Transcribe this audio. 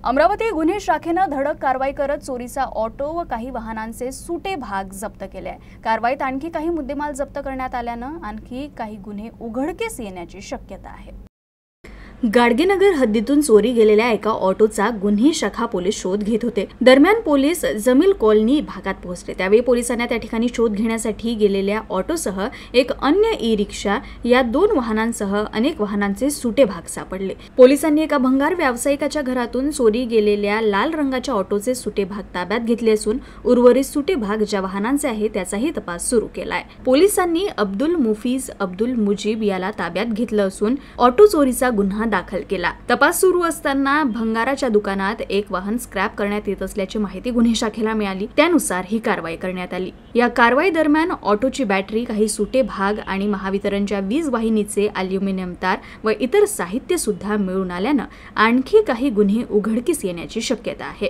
अमरावती गुन्हे शाखेनं धडक कारवाई करत चोरीचा ऑटो व काही वाहनांचे सुटे भाग जप्त केले आहे। कारवाईत आणखी काही मुद्देमाल जप्त करण्यात आल्यानं आणखी काही गुन्हे उघडकीस येण्याची शक्यता आहे। गाडगेनगर हद्दीतून चोरी गेलेल्या एका ऑटोचा गुन्हे शाखा पोलीस शोध घेत होते। दरम्यान पोलीस जमील कॉलनी भागात पोहोचले। त्यावेळी पोलिसांना त्या ठिकाणी शोध घेण्यासाठी गेलेल्या ऑटोसह एक अन्य ई रिक्षा या 2 वाहनांसह अनेक वाहनांचे सुटे भाग सापडले। पोलिसांनी एका भंगार व्यावसायिकाच्या घरातून चोरी गेलेल्या लाल रंगाच्या ऑटोचे सुटे भाग ताब्यात घेतले असून उर्वरित सुटे भाग ज्या वाहनांचे आहेत त्याचाही तपास सुरू केलाय। पोलिसांनी अब्दुल मुफीज अब्दुल मुजीब याला ताब्यात घेतलं असून ऑटो चोरीचा गुन्हा दाखल केला। तपास सुरू असताना भंगाराच्या दुकानात एक वाहन स्क्रॅप करण्यात येत असल्याची माहिती गुन्हे शाखेला मिळाली। त्यानुसार ही कारवाई करण्यात आली। या कारवाई दरम्यान ऑटोची बॅटरी, काही सुटे भाग आणि महावितरणच्या वीज वाहिनीचे अॅल्युमिनियम तार व इतर साहित्य सुद्धा मिळून आल्यानं आणखी काही गुन्हे उघडकीस येण्याची शक्यता आहे।